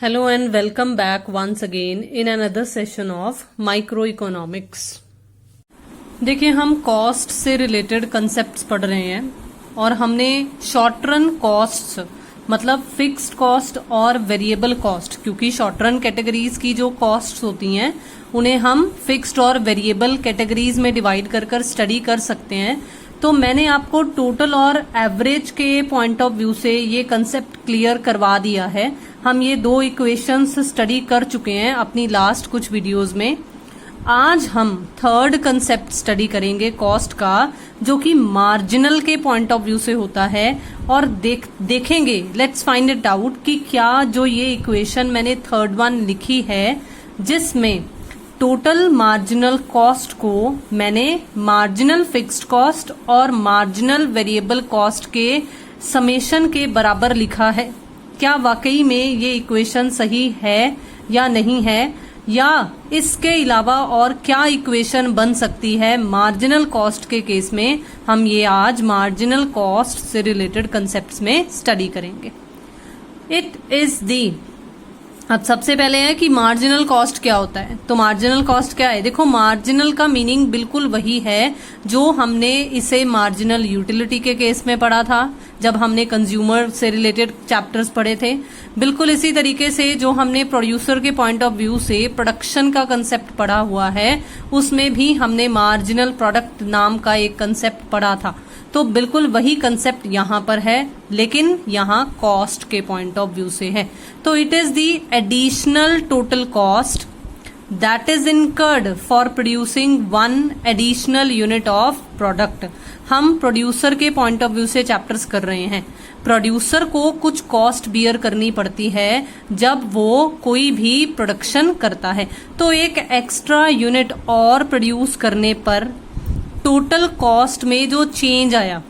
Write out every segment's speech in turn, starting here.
Hello and welcome back once again in another session of Microeconomics। देखिए, हम cost से related concepts पढ़ रहे हैं और हमने शॉर्ट रन कॉस्ट्स मतलब फिक्स्ड कॉस्ट और वेरिएबल कॉस्ट, क्योंकि शॉर्ट रन कैटेगरीज की जो कॉस्ट्स होती हैं उन्हें हम फिक्स्ड और वेरिएबल कैटेगरीज में डिवाइड कर कर स्टडी कर सकते हैं। तो मैंने आपको टोटल और एवरेज के पॉइंट ऑफ व्यू से ये कंसेप्ट क्लियर करवा दिया है। हम ये दो इक्वेशंस स्टडी कर चुके हैं अपनी लास्ट कुछ वीडियोस में। आज हम थर्ड कंसेप्ट स्टडी करेंगे कॉस्ट का, जो कि मार्जिनल के पॉइंट ऑफ व्यू से होता है और देखेंगे लेट्स फाइंड इट आउट कि क्या जो ये इक्वेशन मैंने थर्ड वन लिखी है जिसमें टोटल मार्जिनल कॉस्ट को मैंने मार्जिनल फिक्स्ड कॉस्ट और मार्जिनल वेरिएबल कॉस्ट के समेशन के बराबर लिखा है, क्या वाकई में ये इक्वेशन सही है या नहीं है, या इसके अलावा और क्या इक्वेशन बन सकती है मार्जिनल कॉस्ट के केस में। हम ये आज मार्जिनल कॉस्ट से रिलेटेड कंसेप्ट्स में स्टडी करेंगे। इट इज दी अब सबसे पहले है कि मार्जिनल कॉस्ट क्या होता है। तो मार्जिनल कॉस्ट क्या है? देखो, मार्जिनल का मीनिंग बिल्कुल वही है जो हमने इसे मार्जिनल यूटिलिटी के केस में पढ़ा था जब हमने कंज्यूमर से रिलेटेड चैप्टर्स पढ़े थे। बिल्कुल इसी तरीके से जो हमने प्रोड्यूसर के पॉइंट ऑफ व्यू से प्रोडक्शन का कंसेप्ट पढ़ा हुआ है, उसमें भी हमने मार्जिनल प्रोडक्ट नाम का एक कंसेप्ट पढ़ा था। तो बिल्कुल वही कंसेप्ट यहाँ पर है, लेकिन यहाँ कॉस्ट के पॉइंट ऑफ व्यू से है। तो it is the additional total cost that is incurred for producing one additional unit of product. हम प्रोड्यूसर के पॉइंट ऑफ व्यू से चैप्टर्स कर रहे हैं। प्रोड्यूसर को कुछ कॉस्ट बियर करनी पड़ती है जब वो कोई भी प्रोडक्शन करता है। तो एक एक्स्ट्रा यूनिट और प्रोड्यूस करने पर टोटल कॉस्ट में जो चेंज आया,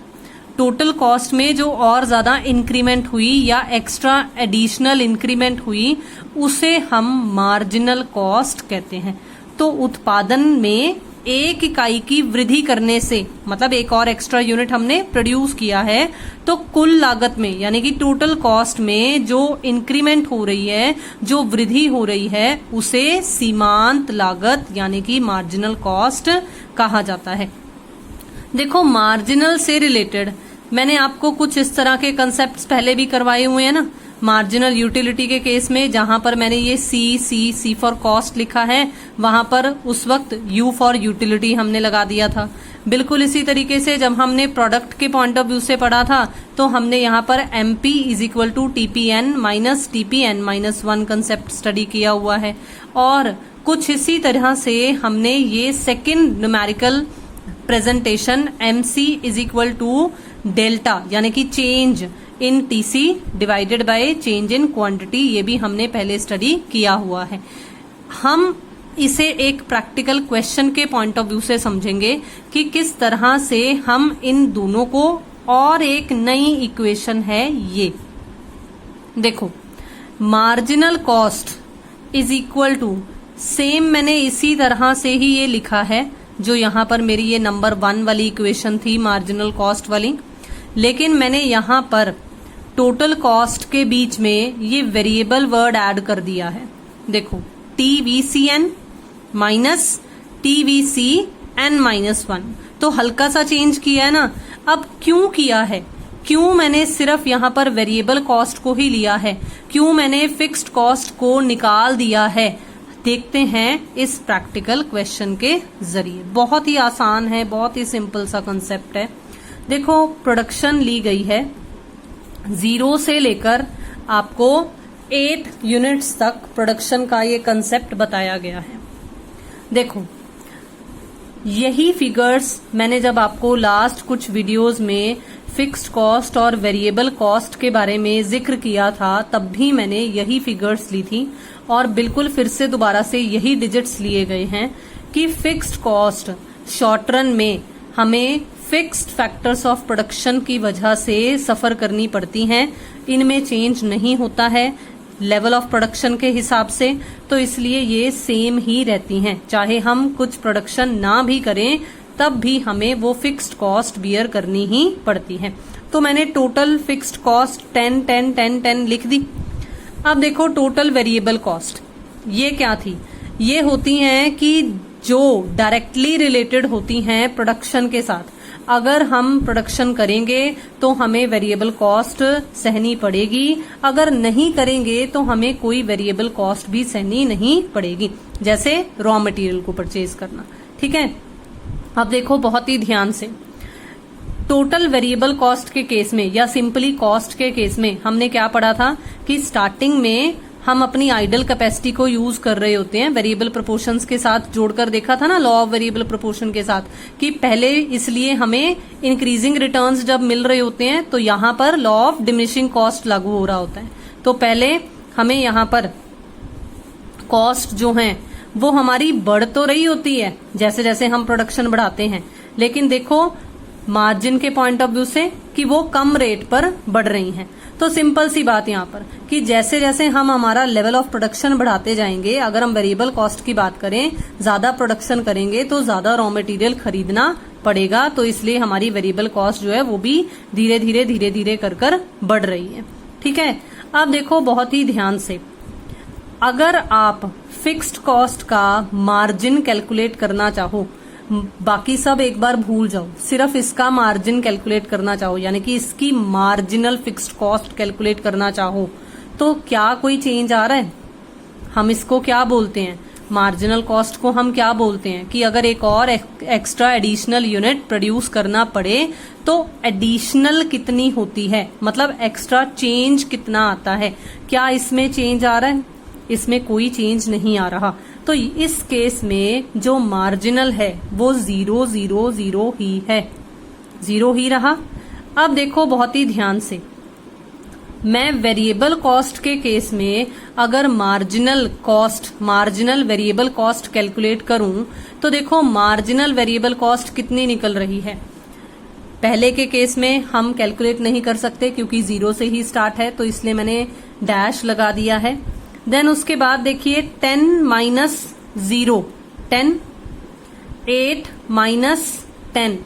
टोटल कॉस्ट में जो और ज्यादा इंक्रीमेंट हुई या एक्स्ट्रा एडिशनल इंक्रीमेंट हुई, उसे हम मार्जिनल कॉस्ट कहते हैं। तो उत्पादन में एक इकाई की वृद्धि करने से, मतलब एक और एक्स्ट्रा यूनिट हमने प्रोड्यूस किया है, तो कुल लागत में यानी कि टोटल कॉस्ट में जो इंक्रीमेंट हो रही है, जो वृद्धि हो रही है, उसे सीमांत लागत यानी कि मार्जिनल कॉस्ट कहा जाता है। देखो, मार्जिनल से रिलेटेड मैंने आपको कुछ इस तरह के कंसेप्ट्स पहले भी करवाए हुए हैं ना। मार्जिनल यूटिलिटी के केस में जहां पर मैंने ये सी फॉर कॉस्ट लिखा है, वहां पर उस वक्त यू फॉर यूटिलिटी हमने लगा दिया था। बिल्कुल इसी तरीके से जब हमने प्रोडक्ट के पॉइंट ऑफ व्यू से पढ़ा था, तो हमने यहाँ पर MP is equal to TPN minus TPN minus 1 concept study किया हुआ है। और कुछ इसी तरह से हमने ये second numerical presentation MC is equal to delta यानी कि change in TC divided by change in quantity, ये भी हमने पहले स्टडी किया हुआ है। हम इसे एक प्रैक्टिकल क्वेश्चन के पॉइंट ऑफ व्यू से समझेंगे कि किस तरह से हम इन दोनों को, और एक नई इक्वेशन है ये। देखो, marginal cost is equal to same, मैंने इसी तरह से ही ये लिखा है जो यहाँ पर मेरी ये नंबर 1 वाली इक्वेशन थी मार्जिनल कॉस्ट वाली, लेकिन मैंने यहाँ पर टोटल कॉस्ट के बीच में ये वेरिएबल वर्ड ऐड कर दिया है। देखो, TVCN माइनस TVCN माइनस 1, तो हल्का सा चेंज किया है ना। अब क्यों किया है, क्यों मैंने सिर्फ यहाँ पर वेरिएबल कॉस्ट को ही लिया है, क्यों मैंने फिक्स्ड कॉस्ट को निकाल दिया है, देखते हैं इस प्रैक्टिकल क्वेश्चन के जरिए। बहुत ही आसान है, बहुत ही सिंपल सा कंसेप्ट है। देखो, प्रोडक्शन ली गई है 0 से लेकर आपको 8 यूनिट्स तक प्रोडक्शन का ये कंसेप्ट बताया गया है। देखो, यही फिगर्स मैंने जब आपको लास्ट कुछ वीडियोस में फिक्स्ड कॉस्ट और वेरिएबल कॉस्ट के बारे में जिक्र किया था, तब भी मैंने यही फिगर्स ली थी और बिल्कुल फिर से दोबारा से यही डिजिट्स लिए गए हैं कि फिक्स्ड कॉस्ट शॉर्ट रन में हमें फिक्स्ड फैक्टर्स ऑफ प्रोडक्शन की वजह से सफर करनी पड़ती हैं। इनमें चेंज नहीं होता है लेवल ऑफ प्रोडक्शन के हिसाब से, तो इसलिए ये सेम ही रहती हैं। चाहे हम कुछ प्रोडक्शन ना भी करें तब भी हमें वो फिक्स्ड कॉस्ट बियर करनी ही पड़ती है। तो मैंने टोटल फिक्स्ड कॉस्ट 10 10 10 10 लिख दी। अब देखो टोटल वेरिएबल कॉस्ट, ये क्या थी? ये होती हैं कि जो डायरेक्टली रिलेटेड होती हैं प्रोडक्शन के साथ। अगर हम प्रोडक्शन करेंगे तो हमें वेरिएबल कॉस्ट सहनी पड़ेगी, अगर नहीं करेंगे तो हमें कोई वेरिएबल कॉस्ट भी सहनी नहीं पड़ेगी, जैसे रॉ मटेरियल को परचेज करना। ठीक है, अब देखो बहुत ही ध्यान से, टोटल वेरिएबल कॉस्ट के केस में या सिंपली कॉस्ट के केस में हमने क्या पढ़ा था कि स्टार्टिंग में हम अपनी आइडल कैपेसिटी को यूज कर रहे होते हैं, वेरिएबल प्रोपोर्शंस के साथ जोड़कर देखा था ना, लॉ ऑफ वेरिएबल प्रोपोर्शन के साथ, कि पहले इसलिए हमें इंक्रीजिंग रिटर्न्स जब मिल रहे होते हैं तो यहां पर लॉ ऑफ डिमिनिशिंग कॉस्ट लागू हो रहा होता है। तो पहले हमें यहां पर कॉस्ट जो है वो हमारी बढ़ तो रही होती है जैसे जैसे हम प्रोडक्शन बढ़ाते हैं, लेकिन देखो मार्जिन के पॉइंट ऑफ व्यू से कि वो कम रेट पर बढ़ रही हैं। तो सिंपल सी बात यहाँ पर कि जैसे जैसे हम हमारा लेवल ऑफ प्रोडक्शन बढ़ाते जाएंगे, अगर हम वेरिएबल कॉस्ट की बात करें, ज्यादा प्रोडक्शन करेंगे तो ज्यादा रॉ मटेरियल खरीदना पड़ेगा, तो इसलिए हमारी वेरिएबल कॉस्ट जो है वो भी धीरे धीरे कर बढ़ रही है। ठीक है, अब देखो बहुत ही ध्यान से, अगर आप फिक्स्ड कॉस्ट का मार्जिन कैलकुलेट करना चाहो, बाकी सब एक बार भूल जाओ, सिर्फ इसका मार्जिन कैलकुलेट करना चाहो, यानी कि इसकी मार्जिनल फिक्स्ड कॉस्ट कैलकुलेट करना चाहो, तो क्या कोई चेंज आ रहा है? हम इसको क्या बोलते हैं? मार्जिनल कॉस्ट को हम क्या बोलते हैं कि अगर एक और एक्स्ट्रा एडिशनल यूनिट प्रोड्यूस करना पड़े तो एडिशनल कितनी होती है, मतलब एक्स्ट्रा चेंज कितना आता है। क्या इसमें चेंज आ रहा है? इसमें कोई चेंज नहीं आ रहा। तो इस केस में जो मार्जिनल है वो 0 ही है, 0 ही रहा। अब देखो बहुत ही ध्यान से, मैं वेरिएबल कॉस्ट के केस में अगर मार्जिनल वेरिएबल कॉस्ट कैलकुलेट करूं तो देखो मार्जिनल वेरिएबल कॉस्ट कितनी निकल रही है। पहले के केस में हम कैलकुलेट नहीं कर सकते क्योंकि 0 से ही स्टार्ट है, तो इसलिए मैंने डैश लगा दिया है। देन उसके बाद देखिए 10 minus 0 10, 8 minus 10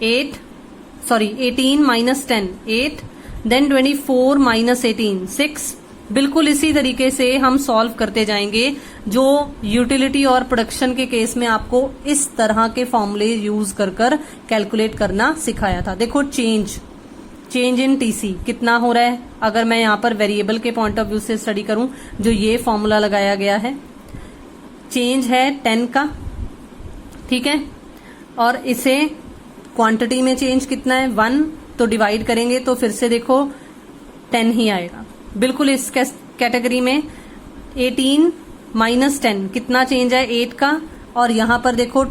18 minus 10 8, then 24 minus 18 6। बिल्कुल इसी तरीके से हम सॉल्व करते जाएंगे। जो यूटिलिटी और प्रोडक्शन के केस में आपको इस तरह के फॉर्मूले यूज कर कैलकुलेट करना सिखाया था। देखो चेंज इन टीसी कितना हो रहा है, अगर मैं यहाँ पर वेरिएबल के पॉइंट ऑफ व्यू से स्टडी करूं, जो ये फॉर्मूला लगाया गया है, चेंज है 10 का, ठीक है, और इसे क्वांटिटी में चेंज कितना है 1, तो डिवाइड करेंगे तो फिर से देखो 10 ही आएगा। बिल्कुल इस कैटेगरी में 18 माइनस 10 कितना चेंज है 8 का, और यहाँ पर देखो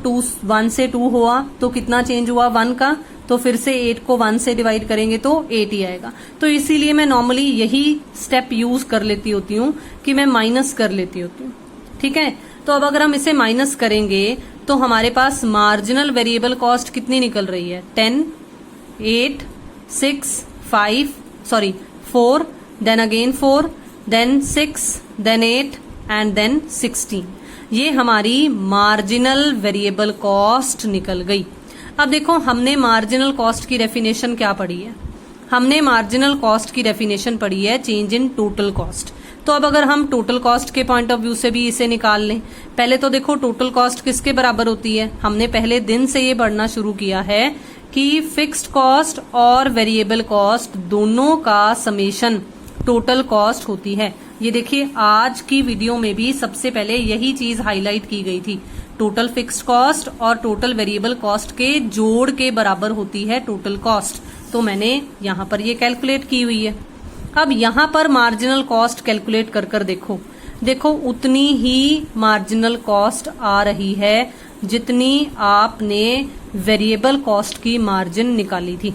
1 से 2 हुआ तो कितना चेंज हुआ 1 का, तो फिर से 8 को 1 से डिवाइड करेंगे तो 8 ही आएगा। तो इसीलिए मैं नॉर्मली यही स्टेप यूज कर लेती होती हूँ कि मैं माइनस कर लेती होती हूँ। ठीक है, तो अब अगर हम इसे माइनस करेंगे तो हमारे पास मार्जिनल वेरिएबल कॉस्ट कितनी निकल रही है 10, 8, 6, 4, then again 4, then 6, then 8 and then 16। ये हमारी मार्जिनल वेरिएबल कॉस्ट निकल गई। अब देखो हमने मार्जिनल कॉस्ट की डेफिनेशन क्या पढ़ी है? हमने मार्जिनल कॉस्ट की डेफिनेशन पढ़ी है चेंज इन टोटल कॉस्ट। तो अब अगर हम टोटल कॉस्ट के पॉइंट ऑफ व्यू से भी इसे निकाल लें, पहले तो देखो टोटल कॉस्ट किसके बराबर होती है? हमने पहले दिन से ये पढ़ना शुरू किया है कि फिक्स्ड कॉस्ट और वेरिएबल कॉस्ट दोनों का समेशन टोटल कॉस्ट होती है। ये देखिए आज की वीडियो में भी सबसे पहले यही चीज हाईलाइट की गई थी, टोटल फिक्स्ड कॉस्ट और टोटल वेरिएबल कॉस्ट के जोड़ के बराबर होती है टोटल कॉस्ट। तो मैंने यहाँ पर ये कैलकुलेट की हुई है। अब यहाँ पर मार्जिनल कॉस्ट कैलकुलेट कर देखो उतनी ही मार्जिनल कॉस्ट आ रही है जितनी आपने वेरिएबल कॉस्ट की मार्जिन निकाली थी।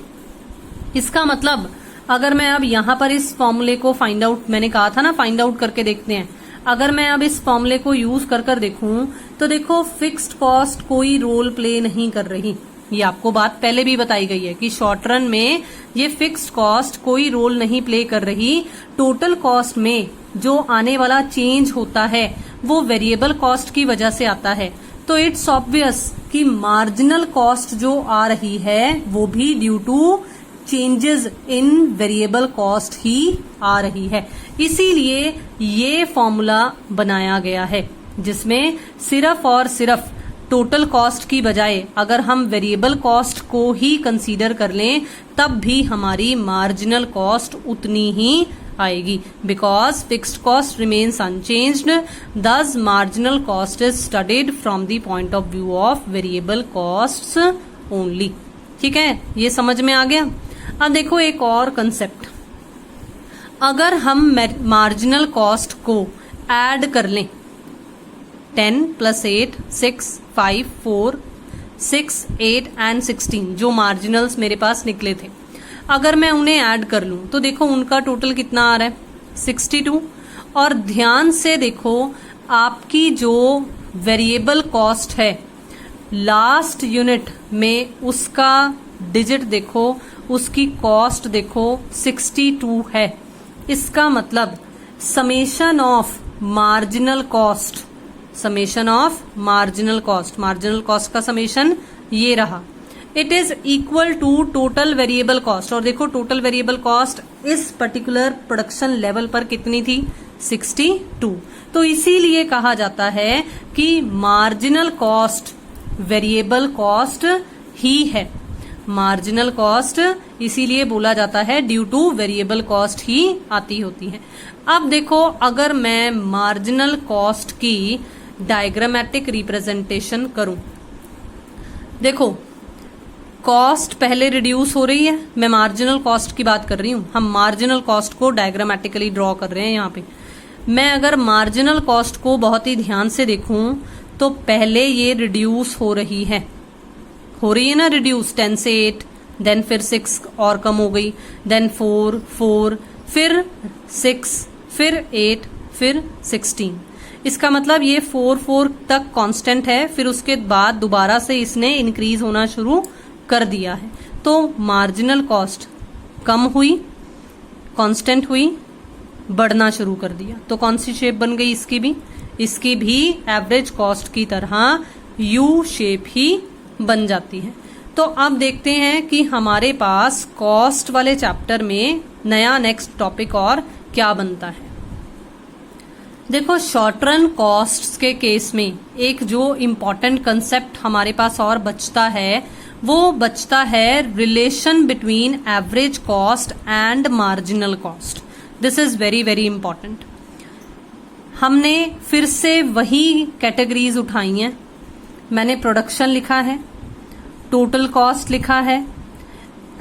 इसका मतलब अगर मैं अब यहाँ पर इस फॉर्मूले को फाइंड आउट, मैंने कहा था ना फाइंड आउट करके देखते हैं, अगर मैं अब इस फॉर्मूले को यूज कर देखूं तो देखो फिक्स्ड कॉस्ट कोई रोल प्ले नहीं कर रही। ये आपको बात पहले भी बताई गई है कि शॉर्ट रन में ये फिक्स्ड कॉस्ट कोई रोल नहीं प्ले कर रही। टोटल कॉस्ट में जो आने वाला चेंज होता है वो वेरिएबल कॉस्ट की वजह से आता है। तो इट्स ऑब्वियस कि मार्जिनल कॉस्ट जो आ रही है वो भी due to changes in variable cost ही आ रही है। इसीलिए ये फॉर्मूला बनाया गया है जिसमें सिर्फ और सिर्फ टोटल कॉस्ट की बजाय अगर हम वेरिएबल कॉस्ट को ही कंसीडर कर लें तब भी हमारी मार्जिनल कॉस्ट उतनी ही आएगी, because fixed cost remains unchanged, thus marginal cost is studied from the point of view of variable costs only. ठीक है, ये समझ में आ गया। अब देखो एक और कंसेप्ट, अगर हम मार्जिनल कॉस्ट को ऐड कर लें 10 + 8 6 5 4 6 8 एंड 16 जो मार्जिनल्स मेरे पास निकले थे, अगर मैं उन्हें ऐड कर लूं तो देखो उनका टोटल कितना आ रहा है 62। और ध्यान से देखो आपकी जो वेरिएबल कॉस्ट है लास्ट यूनिट में उसका डिजिट देखो, उसकी कॉस्ट देखो 62 है। इसका मतलब summation of marginal cost, summation of marginal cost का समेशन ये रहा, it is equal to total variable cost. और देखो टोटल वेरिएबल कॉस्ट इस पर्टिकुलर प्रोडक्शन लेवल पर कितनी थी 62। तो इसीलिए कहा जाता है कि मार्जिनल कॉस्ट वेरिएबल कॉस्ट ही है, मार्जिनल कॉस्ट इसीलिए बोला जाता है ड्यू टू वेरिएबल कॉस्ट ही आती होती है। अब देखो अगर मैं मार्जिनल कॉस्ट की डायग्रामेटिक रिप्रेजेंटेशन करूं, देखो कॉस्ट पहले रिड्यूस हो रही है, मैं मार्जिनल कॉस्ट की बात कर रही हूं, हम मार्जिनल कॉस्ट को डायग्रामेटिकली ड्रॉ कर रहे हैं यहाँ पे। मैं अगर मार्जिनल कॉस्ट को बहुत ही ध्यान से देखूं तो पहले ये रिड्यूस हो रही है ना रिड्यूस 10 से 8, देन फिर 6 और कम हो गई, देन 4 फिर 6 फिर 8 फिर 16। इसका मतलब ये 4 तक कांस्टेंट है, फिर उसके बाद दोबारा से इसने इंक्रीज होना शुरू कर दिया है। तो मार्जिनल कॉस्ट कम हुई, कांस्टेंट हुई, बढ़ना शुरू कर दिया। तो कौन सी शेप बन गई इसकी भी एवरेज कॉस्ट की तरह यू शेप ही बन जाती है। तो अब देखते हैं कि हमारे पास कॉस्ट वाले चैप्टर में नया नेक्स्ट टॉपिक और क्या बनता है। देखो शॉर्ट रन कॉस्ट्स के केस में एक जो इम्पोर्टेंट कंसेप्ट हमारे पास और बचता है वो बचता है relation between average cost and marginal cost. This is very very important. हमने फिर से वही कैटेगरीज उठाई हैं, मैंने प्रोडक्शन लिखा है, टोटल कॉस्ट लिखा है,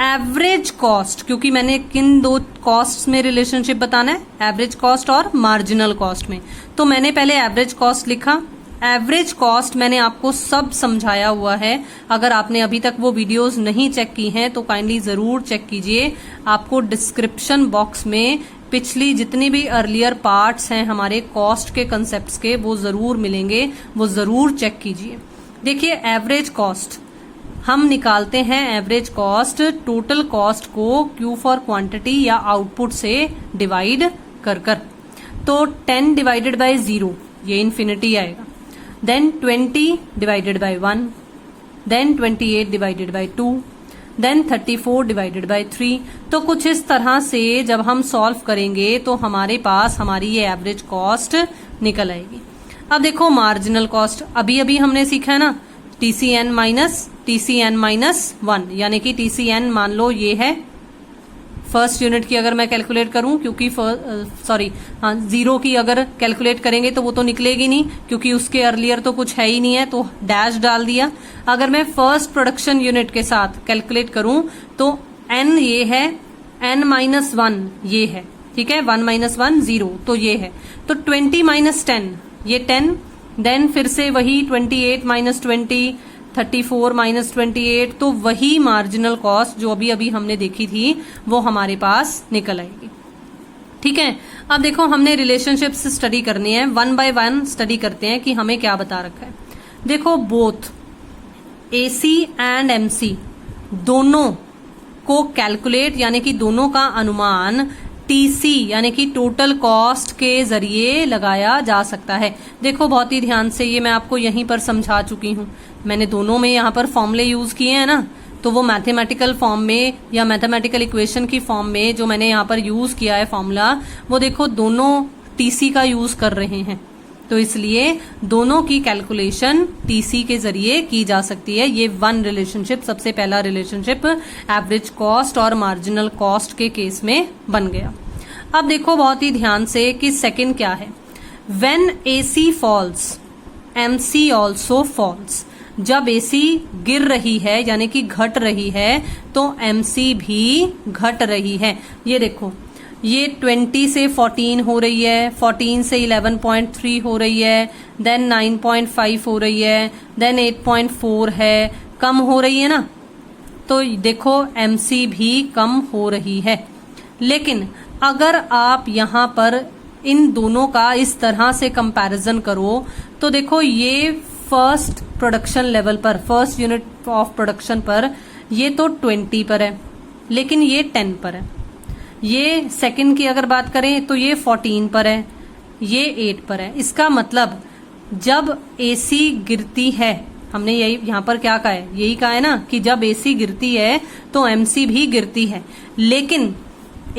एवरेज कॉस्ट, क्योंकि मैंने किन दो कॉस्ट में रिलेशनशिप बताना है, एवरेज कॉस्ट और मार्जिनल कॉस्ट में। तो मैंने पहले एवरेज कॉस्ट लिखा, एवरेज कॉस्ट मैंने आपको सब समझाया हुआ है। अगर आपने अभी तक वो वीडियोस नहीं चेक की हैं तो काइंडली जरूर चेक कीजिए, आपको डिस्क्रिप्शन बॉक्स में पिछली जितनी भी अर्लियर पार्ट्स हैं हमारे कॉस्ट के कंसेप्ट्स के वो जरूर मिलेंगे, वो जरूर चेक कीजिए। देखिए एवरेज कॉस्ट हम निकालते हैं, एवरेज कॉस्ट टोटल कॉस्ट को क्यू फॉर क्वांटिटी या आउटपुट से डिवाइड कर तो 10 डिवाइडेड बाय 0 ये इन्फिनिटी आएगा, then 20 divided by 1, then 28 divided by 2, then 34 divided by 3। तो कुछ इस तरह से जब हम सॉल्व करेंगे तो हमारे पास हमारी ये एवरेज कॉस्ट निकल आएगी। अब देखो मार्जिनल कॉस्ट अभी हमने सीखा है ना, TCN माइनस 1, यानी कि TCN मान लो ये है फर्स्ट यूनिट की अगर मैं कैलकुलेट करूं, क्योंकि जीरो की अगर कैलकुलेट करेंगे तो वो तो निकलेगी नहीं क्योंकि उसके अर्लियर तो कुछ है ही नहीं है, तो डैश डाल दिया। अगर मैं फर्स्ट प्रोडक्शन यूनिट के साथ कैलकुलेट करूं तो n ये है, n-1 ये है, ठीक है, 1 - 1 0 तो ये है, तो 20 - 10 ये 10, देन फिर से वही 28 - 20, 34 - 28, तो वही मार्जिनल कॉस्ट जो अभी हमने देखी थी वो हमारे पास निकल आएगी। ठीक है, अब देखो हमने रिलेशनशिप्स स्टडी करनी है, 1 बाय 1 स्टडी करते हैं कि हमें क्या बता रखा है। देखो बोथ AC एंड MC दोनों को कैलकुलेट यानी कि दोनों का अनुमान TC यानी कि टोटल कॉस्ट के जरिए लगाया जा सकता है। देखो बहुत ही ध्यान से, ये मैं आपको यहीं पर समझा चुकी हूं, मैंने दोनों में यहाँ पर फॉर्मूले यूज किए हैं ना, तो वो मैथमेटिकल फॉर्म में या मैथमेटिकल इक्वेशन की फॉर्म में जो मैंने यहाँ पर यूज किया है फॉर्मूला, वो देखो दोनों टीसी का यूज कर रहे हैं, तो इसलिए दोनों की कैलकुलेशन टीसी के जरिए की जा सकती है। ये वन रिलेशनशिप, सबसे पहला रिलेशनशिप एवरेज कॉस्ट और मार्जिनल कॉस्ट के केस में बन गया। अब देखो बहुत ही ध्यान से कि सेकंड क्या है। When AC falls MC also falls. जब एसी गिर रही है यानी कि घट रही है तो एमसी भी घट रही है। ये देखो, ये 20 से 14 हो रही है, 14 से 11.3 हो रही है, देन 9.5 हो रही है, देन 8.4 है, कम हो रही है ना। तो देखो एमसी भी कम हो रही है। लेकिन अगर आप यहाँ पर इन दोनों का इस तरह से कंपैरिजन करो तो देखो ये फर्स्ट प्रोडक्शन लेवल पर, फर्स्ट यूनिट ऑफ प्रोडक्शन पर ये तो 20 पर है, लेकिन ये 10 पर है। ये सेकंड की अगर बात करें तो ये 14 पर है, ये 8 पर है। इसका मतलब जब एसी गिरती है, हमने यही यहाँ पर क्या कहा है, यही कहा है ना कि जब एसी गिरती है तो एमसी भी गिरती है, लेकिन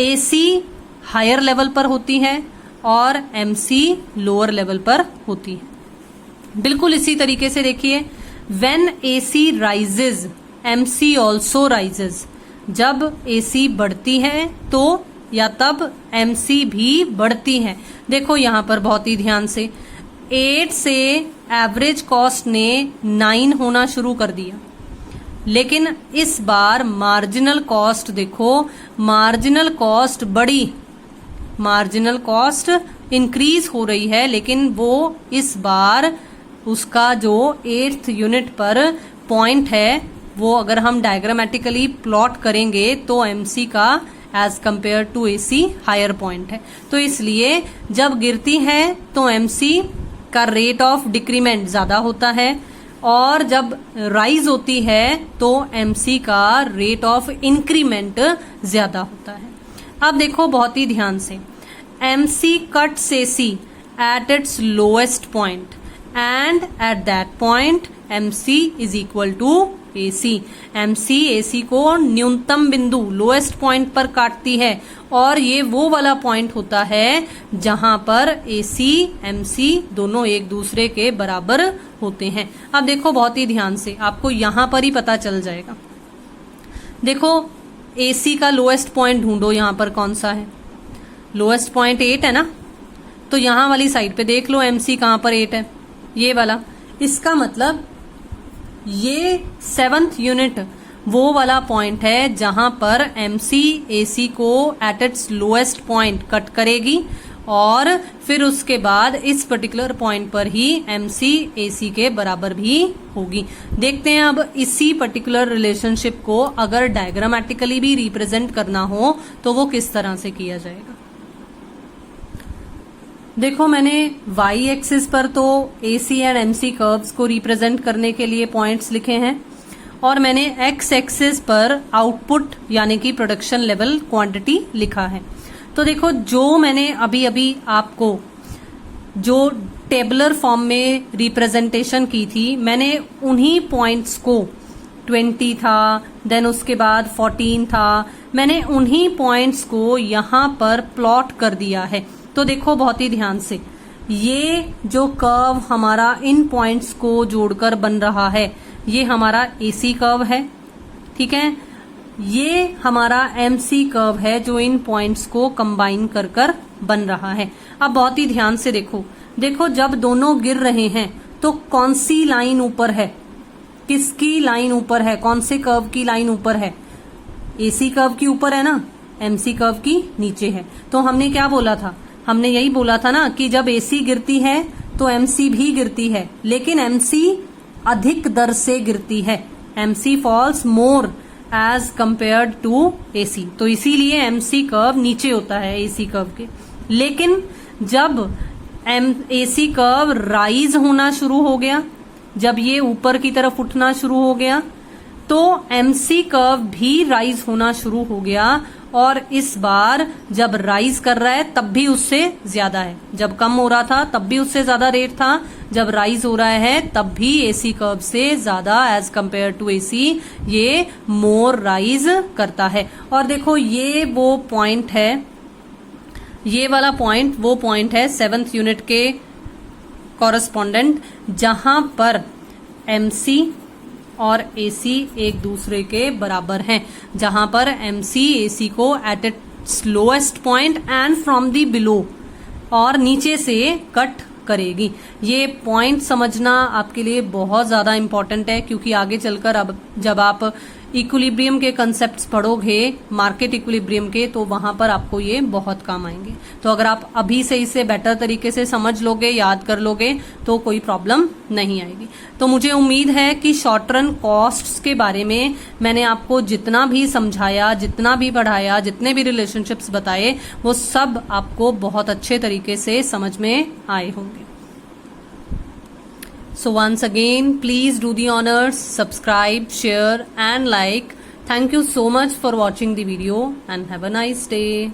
एसी हायर लेवल पर होती है और एमसी लोअर लेवल पर होती है। बिल्कुल इसी तरीके से देखिए, when AC rises MC also rises. जब एसी बढ़ती है तो या तब एमसी भी बढ़ती है। देखो यहां पर बहुत ही ध्यान से 8 से एवरेज कॉस्ट ने 9 होना शुरू कर दिया, लेकिन इस बार मार्जिनल कॉस्ट देखो, मार्जिनल कॉस्ट बढ़ी, मार्जिनल कॉस्ट इंक्रीज हो रही है, लेकिन वो इस बार उसका जो 8th यूनिट पर पॉइंट है वो अगर हम डायग्रामेटिकली प्लॉट करेंगे तो एमसी का as compare to AC higher point है। तो इसलिए जब गिरती है तो एमसी का रेट ऑफ डिक्रीमेंट ज्यादा होता है, और जब राइज होती है तो एमसी का रेट ऑफ इंक्रीमेंट ज्यादा होता है। अब देखो बहुत ही ध्यान से, MC cuts AC at its lowest point and at that point MC is equal to AC. MC AC को न्यूनतम बिंदु लोएस्ट पॉइंट पर काटती है, और ये वो वाला पॉइंट होता है जहां पर एसी एमसी दोनों एक दूसरे के बराबर होते हैं। अब देखो बहुत ही ध्यान से, आपको यहां पर ही पता चल जाएगा। देखो एसी का लोएस्ट पॉइंट ढूंढो, यहां पर कौन सा है, लोएस्ट पॉइंट 8 है ना, तो यहां वाली साइड पे देख लो एमसी कहां पर 8 है, ये वाला। इसका मतलब ये 7th यूनिट वो वाला पॉइंट है जहां पर एमसी एसी को eight its lowest point cut करेगी, और फिर उसके बाद इस पर्टिकुलर पॉइंट पर ही एमसी एसी के बराबर भी होगी। देखते हैं अब इसी पर्टिकुलर रिलेशनशिप को अगर डायग्रामेटिकली भी रिप्रेजेंट करना हो तो वो किस तरह से किया जाएगा। देखो मैंने y एक्सिस पर तो AC एंड MC कर्व्स को रिप्रेजेंट करने के लिए पॉइंट्स लिखे हैं, और मैंने x एक्सिस पर आउटपुट यानी कि प्रोडक्शन लेवल क्वांटिटी लिखा है। तो देखो जो मैंने अभी अभी आपको जो टेबुलर फॉर्म में रिप्रेजेंटेशन की थी, मैंने उन्हीं पॉइंट्स को 20 था, देन उसके बाद 14 था, मैंने उन्हीं पॉइंट्स को यहाँ पर प्लॉट कर दिया है। तो देखो बहुत ही ध्यान से, ये जो कर्व हमारा इन पॉइंट्स को जोड़कर बन रहा है ये हमारा एसी कर्व है, ठीक है। ये हमारा एमसी कर्व है जो इन पॉइंट्स को कंबाइन कर कर बन रहा है। अब बहुत ही ध्यान से देखो, देखो जब दोनों गिर रहे हैं तो कौन सी लाइन ऊपर है, किसकी लाइन ऊपर है, कौन से कर्व की लाइन ऊपर है, एसी कर्व की ऊपर है ना, एमसी कर्व की नीचे है। तो हमने क्या बोला था, हमने यही बोला था ना कि जब एसी गिरती है तो एमसी भी गिरती है, लेकिन एमसी अधिक दर से गिरती है, MC falls more as compared to AC. तो इसीलिए एमसी कर्व नीचे होता है एसी कर्व के। लेकिन जब एसी कर्व राइज होना शुरू हो गया, जब ये ऊपर की तरफ उठना शुरू हो गया, तो एमसी कर्व भी राइज होना शुरू हो गया, और इस बार जब राइज कर रहा है तब भी उससे ज्यादा है। जब कम हो रहा था तब भी उससे ज्यादा रेट था, जब राइज हो रहा है तब भी एसी कर्व से ज्यादा एज कंपेयर टू एसी ये मोर राइज करता है। और देखो ये वो पॉइंट है, ये वाला पॉइंट वो पॉइंट है 7th यूनिट के कॉरेस्पॉन्डेंट, जहां पर एमसी और एसी एक दूसरे के बराबर हैं, जहां पर एमसी एसी को eight its lowest point and from the below और नीचे से कट करेगी। ये पॉइंट समझना आपके लिए बहुत ज्यादा इंपॉर्टेंट है, क्योंकि आगे चलकर अब जब आप इक्विलिब्रियम के कंसेप्ट्स पढ़ोगे, मार्केट इक्विलिब्रियम के, तो वहां पर आपको ये बहुत काम आएंगे। तो अगर आप अभी से इसे बेटर तरीके से समझ लोगे, याद कर लोगे, तो कोई प्रॉब्लम नहीं आएगी। तो मुझे उम्मीद है कि शॉर्ट रन कॉस्ट्स के बारे में मैंने आपको जितना भी समझाया, जितना भी पढ़ाया, जितने भी रिलेशनशिप्स बताए, वो सब आपको बहुत अच्छे तरीके से समझ में आए होंगे। So once again, please do the honors, subscribe, share and like. Thank you so much for watching the video and have a nice day.